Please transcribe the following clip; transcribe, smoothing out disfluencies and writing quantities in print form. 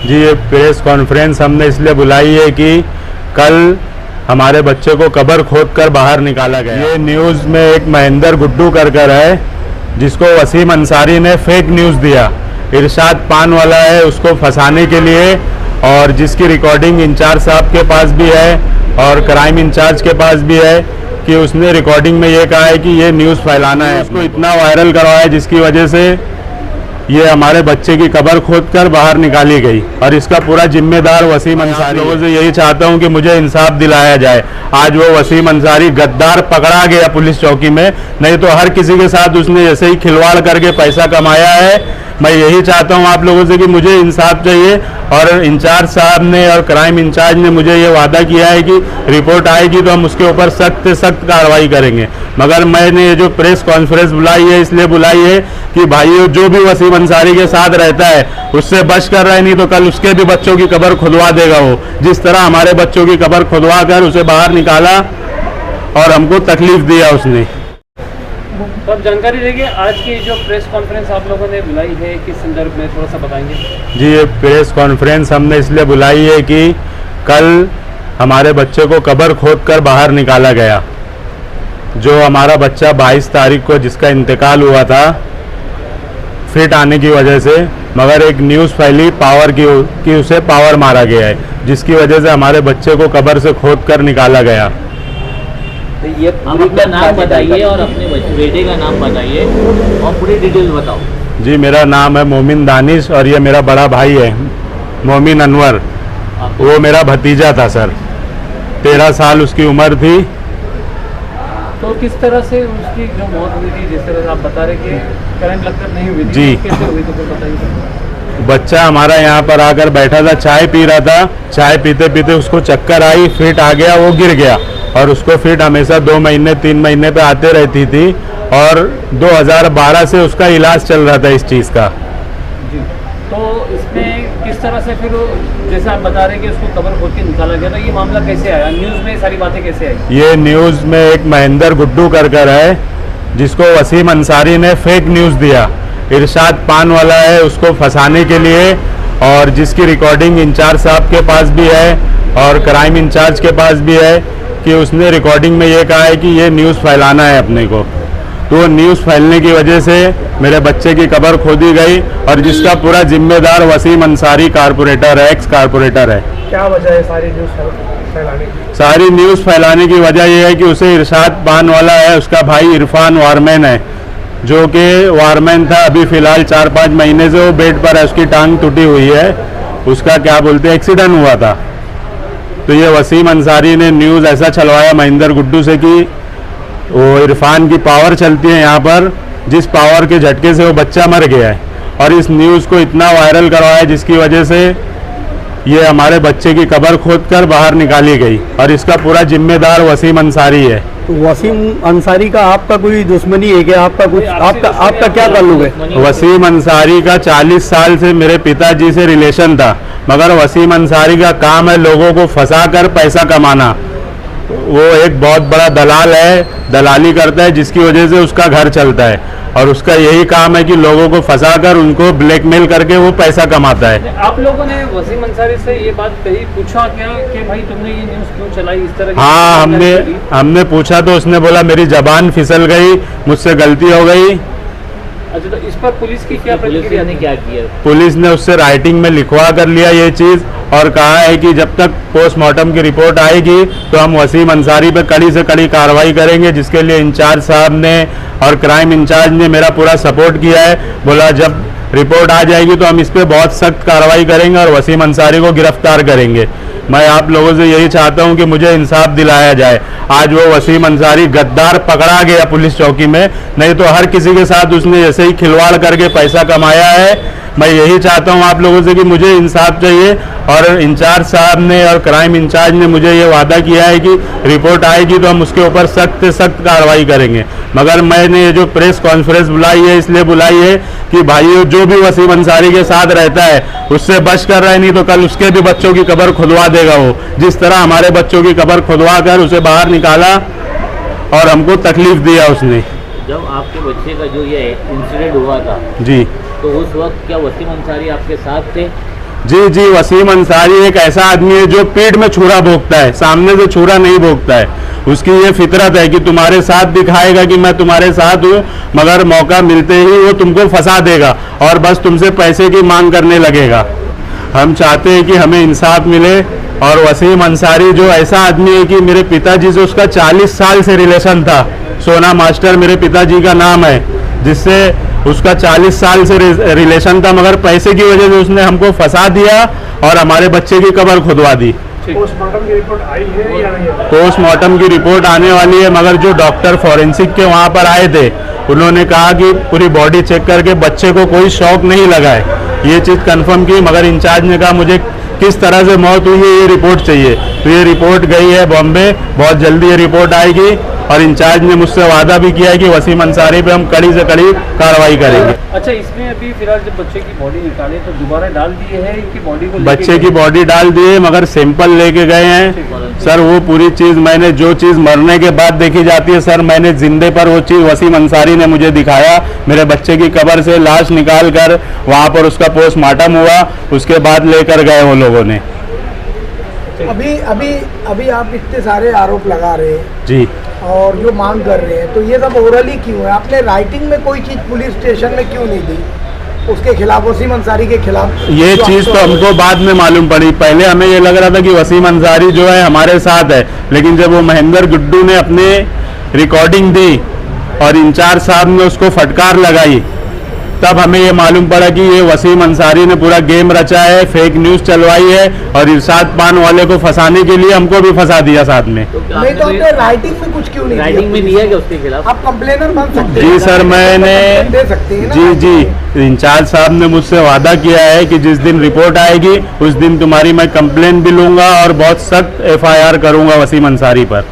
जी, ये press conference हमने इसलिए बुलाई है कि कल हमारे बच्चे को कब्र खोदकर बाहर निकाला गया। ये न्यूज़ में एक महेंद्र गुड्डू कर है, जिसको वसीम अंसारी ने फेक न्यूज़ दिया। इरशाद पान वाला है, उसको फंसाने के लिए, और जिसकी रिकॉर्डिंग इंचार्ज साहब के पास भी है और क्राइम इंचार्ज के पास भी है कि उसने रिकॉर्डिंग में ये कहा है कि ये न्यूज़ फैलाना है। उसको इतना वायरल करवाया जिसकी वजह से ये हमारे बच्चे की कब्र खोदकर बाहर निकाली गई, और इसका पूरा जिम्मेदार वसीम अंसारी। लोगों से यही चाहता हूं कि मुझे इंसाफ दिलाया जाए। आज वो वसीम अंसारी गद्दार पकड़ा गया पुलिस चौकी में, नहीं तो हर किसी के साथ उसने ऐसे ही खिलवाड़ करके पैसा कमाया है। मैं यही चाहता हूं आप लोगों से कि मुझे इंसाफ चाहिए, और इंचार्ज साहब ने और क्राइम इंचार्ज ने मुझे ये वादा किया है कि रिपोर्ट आएगी तो हम उसके ऊपर सख्त से सख्त कार्रवाई करेंगे। मगर मैंने ये जो प्रेस कॉन्फ्रेंस बुलाई है इसलिए बुलाई है कि भाइयों, जो भी वसीम अंसारी के साथ रहता है उससे बच कर रहा है, नहीं तो कल उसके भी बच्चों की कब्र खुदवा देगा वो, जिस तरह हमारे बच्चों की कब्र खुदवा कर उसे बाहर निकाला और हमको तकलीफ दिया उसने। तो आप जानकारी देंगे आज की जो प्रेस कॉन्फ्रेंस आप लोगों ने बुलाई है किस संदर्भ में, थोड़ा सा बताएंगे। जी, ये प्रेस कॉन्फ्रेंस हमने इसलिए बुलाई है कि कल हमारे बच्चे को कब्र खोदकर बाहर निकाला गया। जो हमारा बच्चा 22 तारीख को जिसका इंतकाल हुआ था फिट आने की वजह से, मगर एक न्यूज़ फैली पावर की कि उसे पावर मारा गया है, जिसकी वजह से हमारे बच्चे को कब्र से खोदकर निकाला गया। ये अपना नाम बताइए और अपने बेटे का नाम बताइए और पूरी डिटेल बताओ। जी, मेरा नाम है मोमिन दानिश और ये मेरा बड़ा भाई है मोमिन अनवर। वो मेरा भतीजा था सर, 13 साल उसकी उम्र थी। तो किस तरह से उसकी जो मौत हुई थी, जिस तरह से आप बता रहे कि करंट लगकर नहीं हुई थी, जी, कैसे हुई तो बताइए। बच्चा हमारा यहाँ पर आकर बैठा था, चाय पी रहा था। चाय पीते पीते उसको चक्कर आई, फिट आ गया, वो गिर गया, और उसको फिट हमेशा 2 महीने 3 महीने पे आते रहती थी, और 2012 से उसका इलाज चल रहा था इस चीज़ का। जी, तो इसमें किस तरह से फिर जैसे आप बता रहे हैं कि उसको कब्र खोद के निकाला गया, तो ये मामला कैसे आया, न्यूज़ में सारी बातें कैसे आई? ये न्यूज़ में एक महेंद्र गुड्डू कर है, जिसको वसीम अंसारी ने फेक न्यूज़ दिया। इरशाद पान वाला है, उसको फंसाने के लिए, और जिसकी रिकॉर्डिंग इंचार्ज साहब के पास भी है और क्राइम इंचार्ज के पास भी है कि उसने रिकॉर्डिंग में ये कहा है कि ये न्यूज़ फैलाना है अपने को। तो न्यूज़ फैलने की वजह से मेरे बच्चे की कब्र खोदी गई, और जिसका पूरा जिम्मेदार वसीम अंसारी कारपोरेटर है, एक्स कारपोरेटर है। क्या वजह है सारी न्यूज़ फैलाने की? सारी न्यूज़ फैलाने की वजह यह है कि उसे इरशाद पान वाला है, उसका भाई इरफान वारमैन है, जो कि वारमैन था। अभी फ़िलहाल 4-5 महीने से वो बेड पर है, उसकी टांग टूटी हुई है, उसका क्या बोलते हैं एक्सीडेंट हुआ था। तो ये वसीम अंसारी ने न्यूज़ ऐसा चलवाया महेंद्र गुड्डू से कि वो इरफान की पावर चलती है यहाँ पर, जिस पावर के झटके से वो बच्चा मर गया है, और इस न्यूज़ को इतना वायरल करवाया जिसकी वजह से ये हमारे बच्चे की कब्र खोदकर बाहर निकाली गई, और इसका पूरा जिम्मेदार वसीम अंसारी है। वसीम अंसारी का आपका कोई दुश्मनी है क्या? आपका कुछ आपका क्या ताल्लुक है? वसीम अंसारी का 40 साल से मेरे पिताजी से रिलेशन था, मगर वसीम अंसारी का काम है लोगों को फंसाकर पैसा कमाना। वो एक बहुत बड़ा दलाल है, दलाली करता है, जिसकी वजह से उसका घर चलता है, और उसका यही काम है कि लोगों को फंसाकर उनको ब्लैकमेल करके वो पैसा कमाता है। आप लोगों ने वसीम अंसारी से ये बात कही, पूछा क्या कि भाई तुमने ये न्यूज़ क्यों चलाई इस तरह की? हाँ, हमने पूछा तो उसने बोला मेरी जबान फिसल गई, मुझसे गलती हो गई। अच्छा, तो इस पर पुलिस की क्या प्रतिक्रिया ने क्या किया? पुलिस ने उससे राइटिंग में लिखवा कर लिया ये चीज़, और कहा है कि जब तक पोस्टमार्टम की रिपोर्ट आएगी तो हम वसीम अंसारी पे कड़ी से कड़ी कार्रवाई करेंगे, जिसके लिए इंचार्ज साहब ने और क्राइम इंचार्ज ने मेरा पूरा सपोर्ट किया है। बोला जब रिपोर्ट आ जाएगी तो हम इस पर बहुत सख्त कार्रवाई करेंगे और वसीम अंसारी को गिरफ्तार करेंगे। मैं आप लोगों से यही चाहता हूं कि मुझे इंसाफ दिलाया जाए। आज वो वसीम अंसारी गद्दार पकड़ा गया पुलिस चौकी में, नहीं तो हर किसी के साथ उसने ऐसे ही खिलवाड़ करके पैसा कमाया है। मैं यही चाहता हूं आप लोगों से कि मुझे इंसाफ चाहिए, और इंचार्ज साहब ने और क्राइम इंचार्ज ने मुझे ये वादा किया है कि रिपोर्ट आएगी तो हम उसके ऊपर सख्त से सख्त कार्रवाई करेंगे। मगर मैंने ये जो प्रेस कॉन्फ्रेंस बुलाई है इसलिए बुलाई है कि भाइयों, जो भी वसीम अंसारी के साथ रहता है उससे बच कर रहा है, नहीं तो कल उसके भी बच्चों की कब्र खुदवा देगा वो, जिस तरह हमारे बच्चों की कब्र खुदवा कर उसे बाहर निकाला और हमको तकलीफ दिया उसने। जब आपके बच्चे का जो ये इंसिडेंट हुआ था जी, तो उस वक्त क्या वसीम अंसारी आपके साथ थे? जी जी, वसीम अंसारी एक ऐसा आदमी है जो पीठ में छुरा भोंकता है, सामने से छुरा नहीं भोंकता है। उसकी ये फितरत है कि तुम्हारे साथ दिखाएगा कि मैं तुम्हारे साथ हूँ, मगर मौका मिलते ही वो तुमको फंसा देगा और बस तुमसे पैसे की मांग करने लगेगा। हम चाहते हैं कि हमें इंसाफ मिले। और वसीम अंसारी जो ऐसा आदमी है कि मेरे पिताजी से उसका 40 साल से रिलेशन था। सोना मास्टर मेरे पिताजी का नाम है, जिससे उसका 40 साल से रिलेशन था, मगर पैसे की वजह से उसने हमको फंसा दिया और हमारे बच्चे की कब्र खुदवा दी। पोस्टमार्टम की रिपोर्ट आई है या नहीं? पोस्टमार्टम की रिपोर्ट आने वाली है, मगर जो डॉक्टर फॉरेंसिक के वहाँ पर आए थे उन्होंने कहा कि पूरी बॉडी चेक करके बच्चे को कोई शॉक नहीं लगा है, ये चीज़ कंफर्म की। मगर इंचार्ज ने कहा मुझे किस तरह से मौत हुई है ये रिपोर्ट चाहिए, तो ये रिपोर्ट गई है बॉम्बे, बहुत जल्दी ये रिपोर्ट आएगी। और इंचार्ज ने मुझसे वादा भी किया है कि वसीम अंसारी पे हम कड़ी से कड़ी कार्रवाई करेंगे। अच्छा, इसमें अभी फिलहाल जब बच्चे की बॉडी निकाले तो दोबारा डाल दिए है कि बॉडी को बच्चे की बॉडी डाल दी है, मगर सैंपल लेके गए हैं सर। वो पूरी चीज़ मैंने, जो चीज़ मरने के बाद देखी जाती है सर, मैंने जिंदे पर वो चीज़ वसीम अंसारी ने मुझे दिखाया। मेरे बच्चे की कब्र से लाश निकाल कर वहाँ पर उसका पोस्टमार्टम हुआ, उसके बाद लेकर गए वो लोगों ने। अभी अभी अभी आप इतने सारे आरोप लगा रहे हैं जी, और जो मांग कर रहे हैं, तो ये सब ओरली क्यों है? आपने राइटिंग में कोई चीज़ पुलिस स्टेशन में क्यों नहीं दी उसके खिलाफ, वसीम अंसारी के खिलाफ? ये चीज़ तो हमको बाद में मालूम पड़ी। पहले हमें ये लग रहा था कि वसीम अंसारी जो है हमारे साथ है, लेकिन जब वो महेंद्र गुड्डू ने अपने रिकॉर्डिंग दी और इंचार्ज साहब ने उसको फटकार लगाई, तब हमें ये मालूम पड़ा कि ये वसीम अंसारी ने पूरा गेम रचा है, फेक न्यूज़ चलवाई है और इरशाद पान वाले को फंसाने के लिए हमको भी फंसा दिया साथ में। नहीं तो आपने राइटिंग में कुछ क्यों नहीं राइटिंग में दिया क्या उसके खिलाफ? आप कंप्लेनर बन सकते हैं। जी सर, मैंने दे सकते हैं ना। जी जी, इंचार्ज साहब ने मुझसे वादा किया है कि जिस दिन रिपोर्ट आएगी उस दिन तुम्हारी मैं कंप्लेन भी लूंगा और बहुत सख्त FIR करूंगा वसीम अंसारी पर।